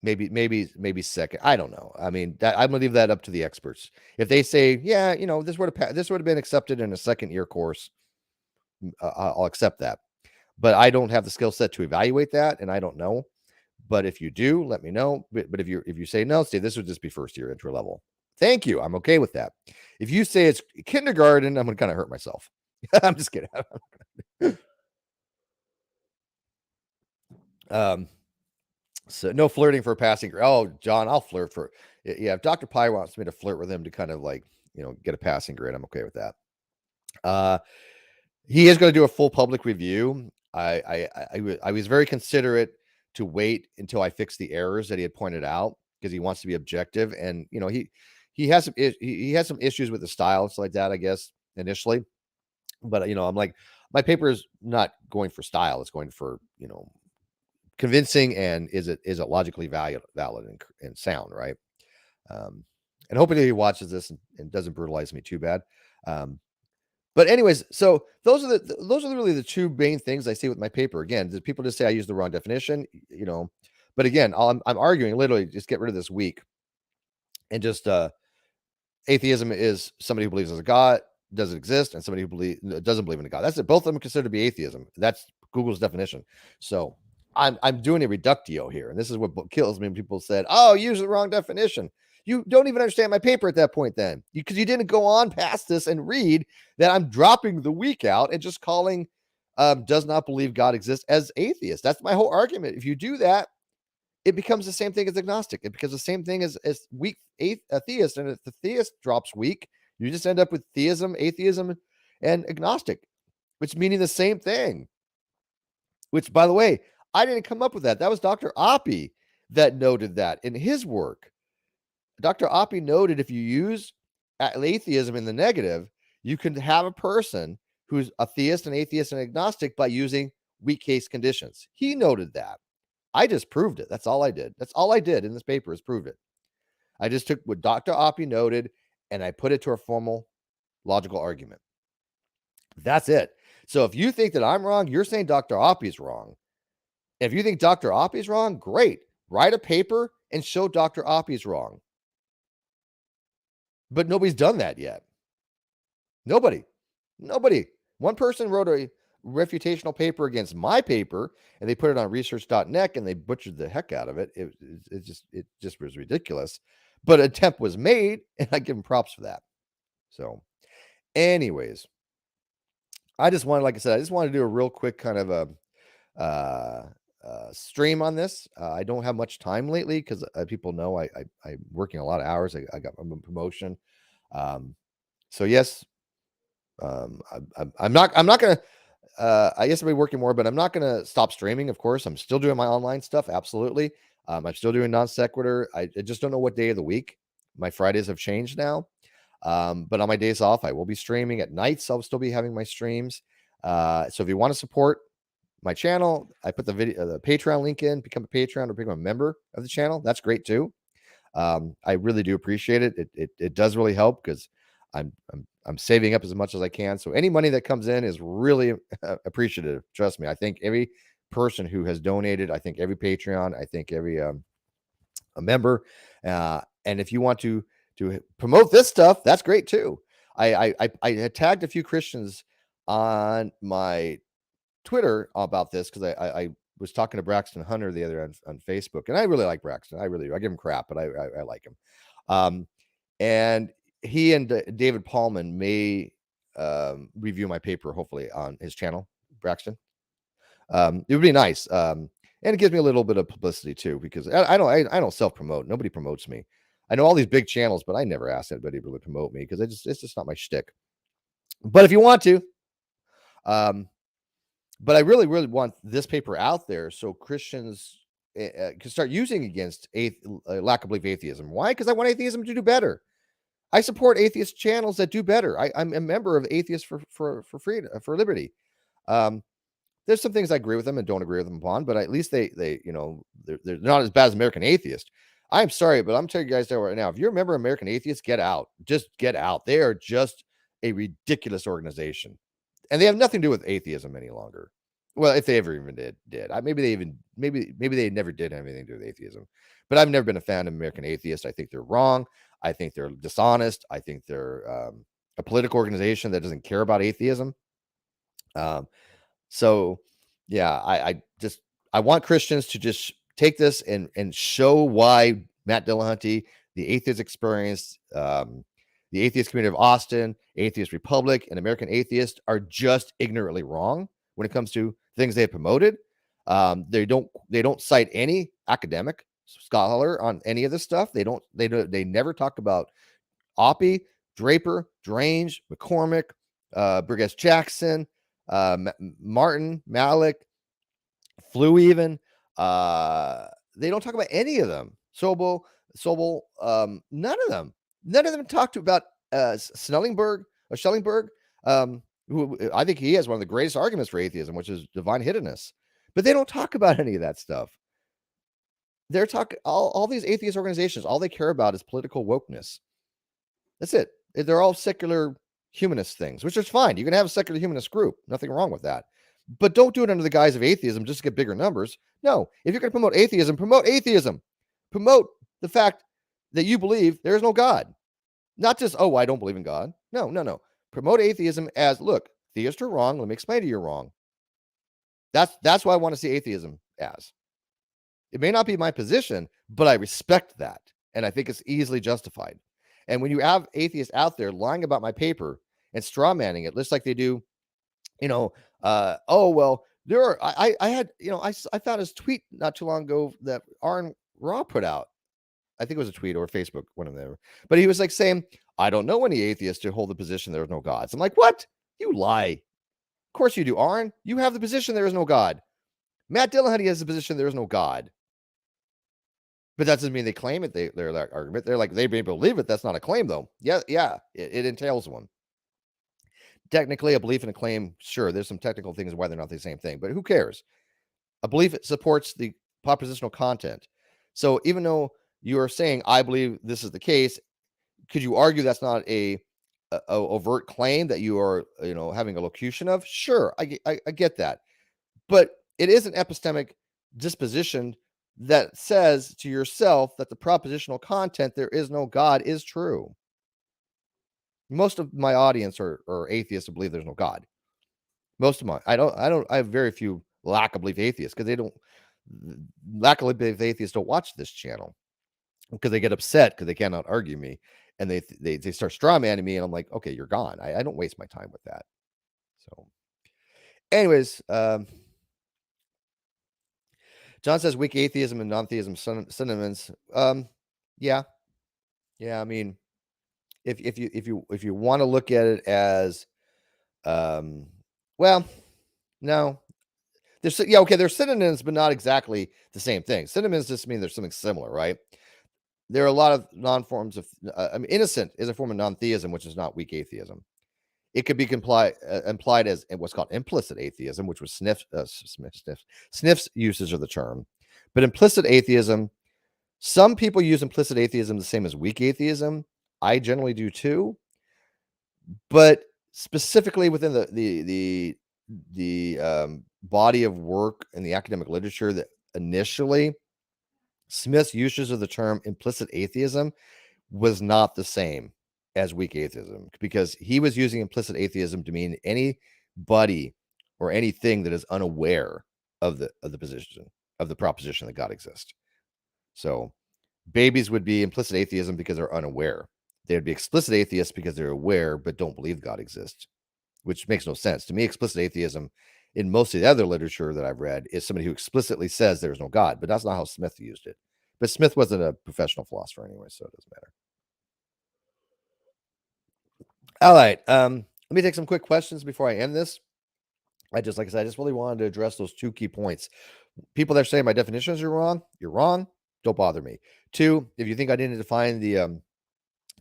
Maybe second. I don't know. I mean, I'm gonna leave that up to the experts. If they say, yeah, this would have been accepted in a second year course, I'll accept that. But I don't have the skill set to evaluate that, and I don't know. But if you do, let me know. But if you say no, Steve, this would just be first year intro level. Thank you. I'm okay with that. If you say it's kindergarten, I'm gonna kind of hurt myself. I'm just kidding. um, so no flirting for a passing grade. Oh, John, I'll flirt for yeah. If Dr. Pye wants me to flirt with him to kind of like get a passing grade, I'm okay with that. He is going to do a full public review. I was very considerate to wait until I fixed the errors that he had pointed out because he wants to be objective, and he has he has some issues with the style and stuff like that, I guess initially. But I'm like, my paper is not going for style; it's going for convincing, and is it logically valid and sound, right? Um, and hopefully he watches this and doesn't brutalize me too bad. But anyways, so those are really the two main things I see with my paper. Again, did people just say I used the wrong definition? But again, I'm arguing literally just get rid of this weak and just atheism is somebody who believes there's a God, doesn't exist, and somebody who doesn't believe in a God. That's it. Both of them are considered to be atheism. That's Google's definition. So I'm doing a reductio here, and this is what kills me when people said, "Oh, use the wrong definition." You don't even understand my paper at that point, then, because you didn't go on past this and read that I'm dropping the weak out and just calling does not believe God exists as atheist. That's my whole argument. If you do that, it becomes the same thing as agnostic. It becomes the same thing as weak theist. And if the theist drops weak, you just end up with theism, atheism, and agnostic, which meaning the same thing. Which, by the way, I didn't come up with that. That was Dr. Oppie that noted that in his work. Dr. Oppie noted if you use atheism in the negative, you can have a person who's a theist, an atheist, and agnostic by using weak case conditions. He noted that. I just proved it. That's all I did. That's all I did in this paper is proved it. I just took what Dr. Oppie noted and I put it to a formal logical argument. That's it. So if you think that I'm wrong, you're saying Dr. Oppie's wrong. If you think Dr. Oppie's wrong, great. Write a paper and show Dr. Oppie's wrong. But nobody's done that yet. Nobody. One person wrote a refutational paper against my paper, and they put it on research.net, and they butchered the heck out of it. It just was ridiculous. But an attempt was made, and I give them props for that. So, anyways, I just wanted, like I said, to do a real quick kind of a stream on this. I don't have much time lately because people know I'm working a lot of hours. I got a promotion. So yes, I'm not gonna. I guess I'll be working more, but I'm not gonna stop streaming. Of course, I'm still doing my online stuff. Absolutely, I'm still doing non sequitur. I just don't know what day of the week. My Fridays have changed now, but on my days off, I will be streaming at nights. I'll still be having my streams. So if you want to support my channel, I put the Patreon link in. Become a Patreon or become a member of the channel. That's great too. I really do appreciate it. It does really help because I'm saving up as much as I can. So any money that comes in is really appreciative. Trust me. I think every person who has donated, I think every Patreon, I think every a member. And if you want to promote this stuff, that's great too. I had tagged a few Christians on my Twitter about this because I was talking to Braxton Hunter the other on Facebook, and I really like Braxton. I give him crap, but I like him. And he and David Paulman may review my paper, hopefully on his channel, Braxton. It would be nice. And it gives me a little bit of publicity too, because I don't self promote. Nobody promotes me. I know all these big channels, but I never ask anybody to really promote me because it's just not my shtick. But if you want to, um, but I really, really want this paper out there so Christians can start using against lack of belief atheism. Why? Because I want atheism to do better. I support atheist channels that do better. I'm a member of Atheists for Freedom, for Liberty. Um, there's some things I agree with them and don't agree with them upon, but at least they're not as bad as American Atheist. I'm sorry, but I'm telling you guys right now, if you're a member of American Atheist, get out. Just get out. They are just a ridiculous organization, and they have nothing to do with atheism any longer. Well, if they ever even did, maybe they never did have anything to do with atheism. But I've never been a fan of American Atheist. I think they're wrong. I think they're dishonest. I think they're a political organization that doesn't care about atheism. So yeah, I want Christians to just take this and show why Matt Dillahunty, the Atheist Experience, the Atheist Community of Austin, Atheist Republic, and American Atheist are just ignorantly wrong when it comes to things they have promoted. They don't cite any academic scholar on any of this stuff. They never talk about Oppie, Draper, Drange, McCormick, Burgess Jackson, Martin, Malik, Flew even. They don't talk about any of them. Sobel, none of them. None of them talked about Schellenberg, who I think he has one of the greatest arguments for atheism, which is divine hiddenness. But they don't talk about any of that stuff. They're talking all these atheist organizations. All they care about is political wokeness. That's it. They're all secular humanist things, which is fine. You can have a secular humanist group. Nothing wrong with that. But don't do it under the guise of atheism just to get bigger numbers. No, if you're going to promote atheism, promote atheism. Promote the fact that you believe there is no God. Not just, oh, I don't believe in God. No. Promote atheism as, look, theists are wrong. Let me explain to you you're wrong. That's what I want to see atheism as. It may not be my position, but I respect that. And I think it's easily justified. And when you have atheists out there lying about my paper and straw manning it, just like they do, oh, well, there are, I had, I found his tweet not too long ago that Aaron Raw put out. I think it was a tweet or Facebook, one of them. But he was like saying, I don't know any atheists to hold the position there is no gods. I'm like, what? You lie. Of course you do, Aaron. You have the position there is no God. Matt Dillahunty has the position there is no God. But that doesn't mean they claim it. They're like argument. They're like, they may believe it. That's not a claim, though. Yeah, it entails one. Technically, a belief and a claim, sure, there's some technical things why they're not the same thing, but who cares? A belief supports the propositional content. So even though you are saying, I believe this is the case, could you argue that's not a overt claim that you are, having a locution of? Sure, I get that. But it is an epistemic disposition that says to yourself that the propositional content, there is no God, is true. Most of my audience are atheists who believe there's no God. Most of I have very few lack of belief atheists because lack of belief atheists don't watch this channel because they get upset because they cannot argue me and they start straw manning me and I'm like, okay, you're gone. I don't waste my time with that. So anyways, John says weak atheism and non-theism synonyms. Yeah. I mean, if you want to look at it as, well, no, there's synonyms, but not exactly the same thing. Synonyms just mean there's something similar, right? There are a lot of non-forms of, innocent is a form of non-theism, which is not weak atheism. It could be implied as what's called implicit atheism, which was Sniff's usage of the term. But implicit atheism, some people use implicit atheism the same as weak atheism. I generally do too. But specifically within the body of work in the academic literature, that initially Smith's usage of the term implicit atheism was not the same as weak atheism, because he was using implicit atheism to mean anybody or anything that is unaware of the position of the proposition that God exists. So babies would be implicit atheism because they're unaware. They would be explicit atheists because they're aware but don't believe God exists. which makes no sense. To me, explicit atheism in most of the other literature that I've read is somebody who explicitly says there's no God, but that's not how Smith used it. But Smith wasn't a professional philosopher anyway, so it doesn't matter. All right. Let me take some quick questions before I end this. Like I said, I just really wanted to address those two key points. People that are saying my definitions are wrong, you're wrong. Don't bother me. Two, if you think I didn't define the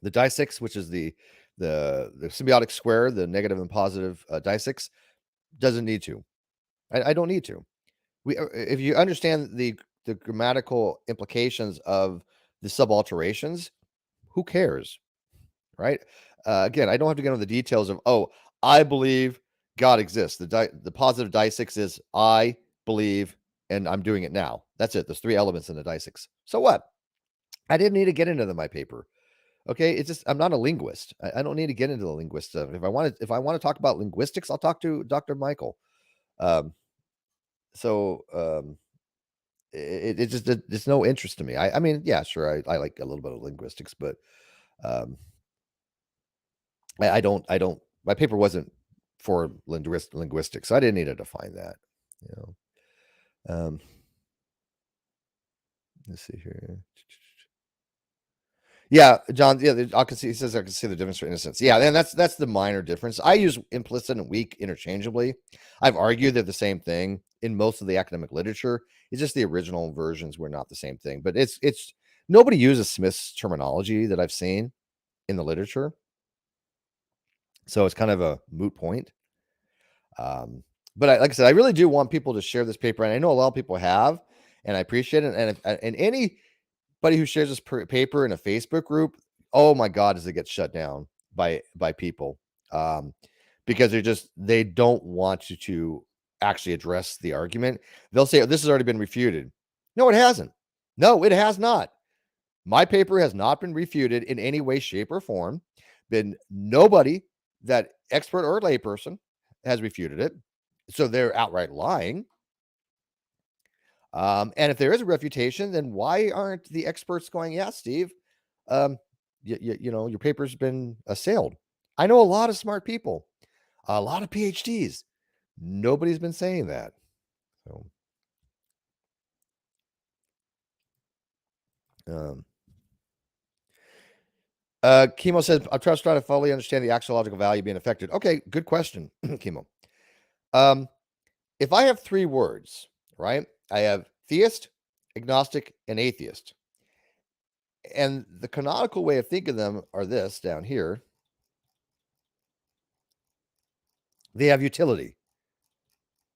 dissex, which is the semiotic square, the negative and positive dissex, doesn't need to. I don't need to. If you understand the grammatical implications of the subalterations, who cares, right? Again, I don't have to get into the details of, oh, I believe God exists. The positive dissex is I believe, and I'm doing it now. That's it. There's three elements in the dissex. So what? I didn't need to get into them in my paper. Okay, it's just I'm not a linguist. I don't need to get into the linguist stuff. If I want to talk about linguistics, I'll talk to Dr. Michael. Um, so it just it's no interest to me. I mean, yeah, sure, I like a little bit of linguistics, but um, I don't. My paper wasn't for linguistics. So I didn't need to define that. You know. Let's see here. Yeah, John. Yeah, I can see. He says I can see the difference for innocence. Yeah, and that's the minor difference. I use implicit and weak interchangeably. I've argued they're the same thing in most of the academic literature. It's just the original versions were not the same thing. But it's nobody uses Smith's terminology that I've seen in the literature, so it's kind of a moot point. But like I said, I really do want people to share this paper, and I know a lot of people have, and I appreciate it. And any anybody who shares this paper in a Facebook group, oh my God, does it get shut down by people because they don't want to actually address the argument. They'll say, oh, this has already been refuted. No, it hasn't. No, it has not. My paper has not been refuted in any way, shape, or form. Been nobody that expert or layperson has refuted it. So they're outright lying. And if there is a refutation, then why aren't the experts going, yeah, Steve, um, you know, your paper's been assailed. I know a lot of smart people, a lot of PhDs. Nobody's been saying that. So, um, Chemo says, I'm trying to fully understand the axiological value being affected. Okay, good question, Chemo. If I have three words, right? I have theist, agnostic, and atheist. And the canonical way of thinking of them are this down here. They have utility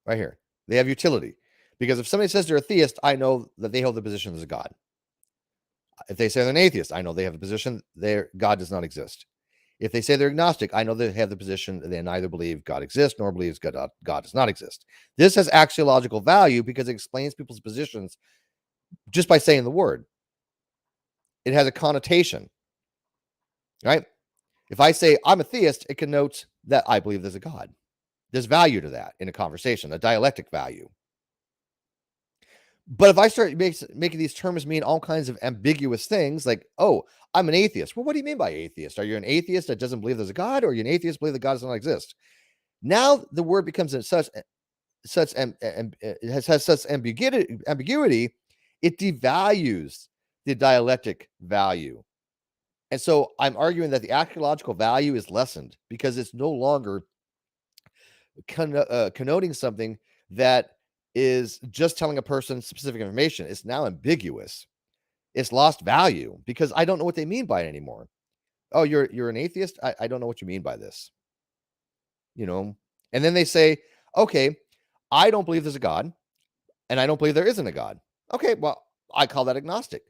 right here. They have utility because if somebody says they're a theist, I know that they hold the position as a God. If they say they're an atheist, I know they have the position their God does not exist. If they say they're agnostic, I know they have the position they neither believe God exists nor believes God does not exist. This has axiological value because it explains people's positions just by saying the word. It has a connotation, right? If I say I'm a theist, it connotes that I believe there's a God. There's value to that in a conversation, a dialectic value. But if I start making these terms mean all kinds of ambiguous things, like, oh, I'm an atheist. Well, what do you mean by atheist? Are you an atheist that doesn't believe there's a God, or are you an atheist believe that God does not exist? Now the word becomes it has such ambiguity, it devalues the dialectic value. And so I'm arguing that the archaeological value is lessened because it's no longer connoting something that is just telling a person specific information. It's now ambiguous. It's lost value because I don't know what they mean by it anymore. Oh, you're an atheist? I don't know what you mean by this. You know? And then they say, okay, I don't believe there's a God, and I don't believe there isn't a God. Okay, well, I call that agnostic.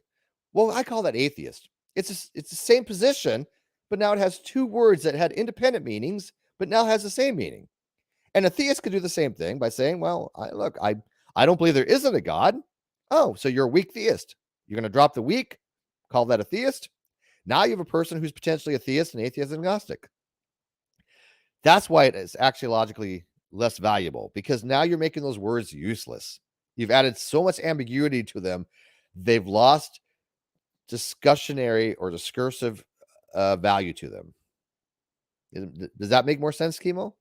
Well, I call that atheist. It's the same position, but now it has two words that had independent meanings, but now has the same meaning. And a theist could do the same thing by saying, well, I don't believe there isn't a God. Oh, so you're a weak theist. You're going to drop the weak, call that a theist. Now you have a person who's potentially a theist and atheist and agnostic. That's why it is axiologically less valuable because now you're making those words useless. You've added so much ambiguity to them. They've lost discussionary or discursive value to them. Does that make more sense, Chemo?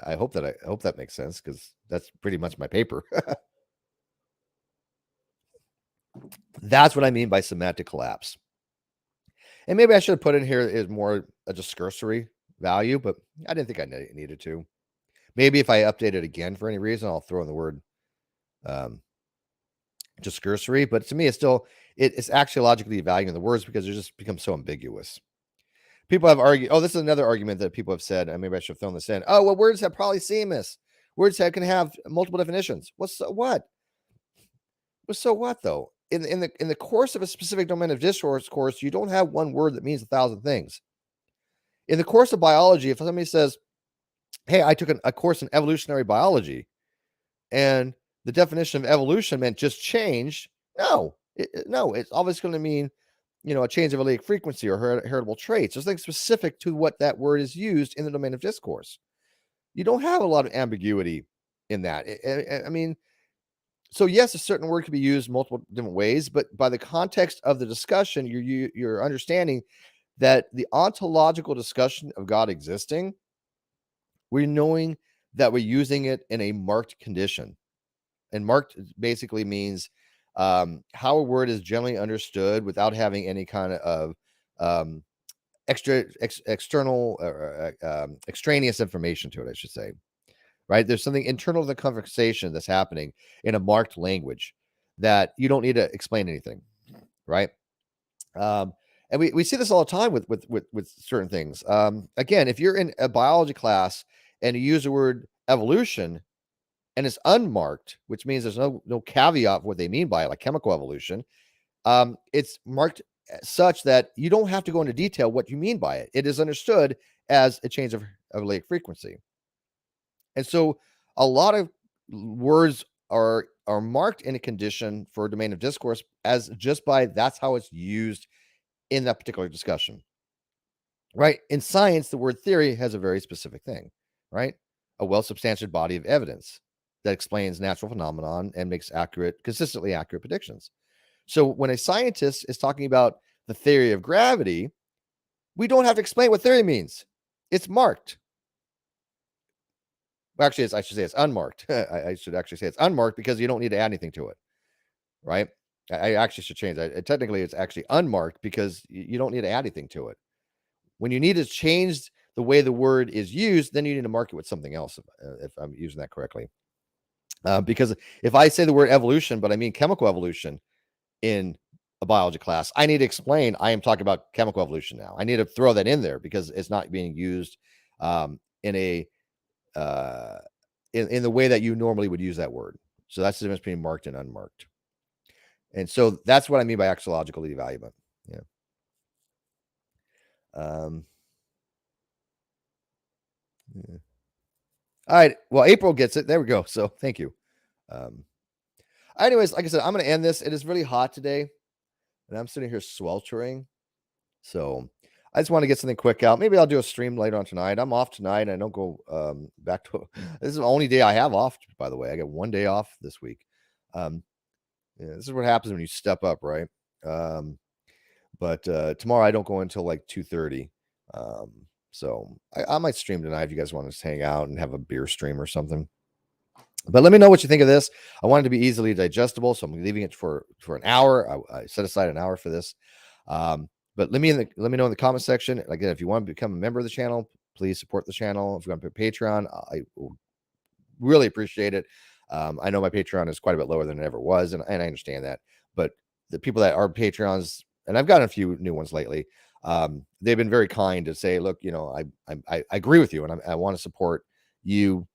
I hope that makes sense, because that's pretty much my paper. That's what I mean by semantic collapse. And maybe I should have put in here is more a discursory value, but I didn't think I needed to. Maybe if I update it again for any reason, I'll throw in the word um, discursory. But to me, it's actually logically valuing the words, because they just become so ambiguous. People have argued. Oh, this is another argument that people have said, and maybe I should have thrown this in. Oh, well, words have polysemous. Words can have multiple definitions. What? Well, so what though? In the course of a specific domain of discourse course, you don't have one word that means 1,000 things. In the course of biology, if somebody says, "Hey, I took a course in evolutionary biology, and the definition of evolution meant just change," no, it's always going to mean, a change of allelic frequency or heritable traits. There's things specific to what that word is used in the domain of discourse. You don't have a lot of ambiguity in that. I mean, so yes, a certain word could be used multiple different ways, but by the context of the discussion, you're understanding that the ontological discussion of God existing, we're knowing that we're using it in a marked condition. And marked basically means how a word is generally understood without having any kind of um, external extraneous information to it, I should say. Right? There's something internal to the conversation that's happening in a marked language that you don't need to explain anything, right? And we see this all the time with certain things. Again, if you're in a biology class and you use the word evolution and it's unmarked, which means there's no caveat of what they mean by it, like chemical evolution, it's marked such that you don't have to go into detail what you mean by it. It is understood as a change of allelic frequency. And so a lot of words are marked in a condition for a domain of discourse as just by that's how it's used in that particular discussion. Right? In science, the word theory has a very specific thing, right? A well-substantiated body of evidence that explains natural phenomenon and makes consistently accurate predictions. So when a scientist is talking about the theory of gravity, we don't have to explain what theory means. It's marked. Well, actually, I should say it's unmarked. I should actually say it's unmarked because you don't need to add anything to it, right? I actually should change that. Technically, it's actually unmarked because you don't need to add anything to it. When you need to change the way the word is used, then you need to mark it with something else, if I'm using that correctly. Because if I say the word evolution, but I mean chemical evolution in a biology class, I need to explain I am talking about chemical evolution now. I need to throw that in there because it's not being used in a in the way that you normally would use that word. So that's the difference between marked and unmarked. And so that's what I mean by axiological evaluation. Yeah. Yeah. All right. Well, April gets it. There we go. So thank you. Anyways, like I said, I'm going to end this. It is really hot today, and I'm sitting here sweltering. So I just want to get something quick out. Maybe I'll do a stream later on tonight. I'm off tonight. I don't go back to. This is the only day I have off, by the way. I get one day off this week. Yeah, this is what happens when you step up, right? But tomorrow I don't go until like 2:30. So I might stream tonight if you guys want to just hang out and have a beer stream or something. But let me know what you think of this. I want it to be easily digestible, so I'm leaving it for an hour. I set aside an hour for this. But let me know in the comment section. Again, if you want to become a member of the channel, please support the channel. If you want to put Patreon, I will really appreciate it. I know my Patreon is quite a bit lower than it ever was, and I understand that. But the people that are Patreons, and I've gotten a few new ones lately, they've been very kind to say, look, I agree with you, and I want to support you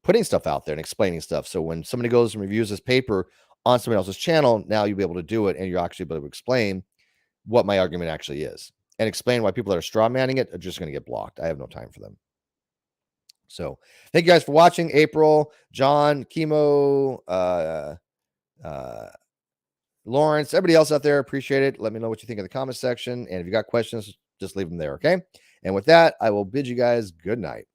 putting stuff out there and explaining stuff. So when somebody goes and reviews this paper on somebody else's channel, now you'll be able to do it, and you're actually able to explain what my argument actually is and explain why people that are straw manning it are just going to get blocked. I have no time for them. So thank you guys for watching. April, John, Chemo, Lawrence, everybody else out there, appreciate it. Let me know what you think in the comment section. And if you got questions, just leave them there. Okay. And with that, I will bid you guys good night.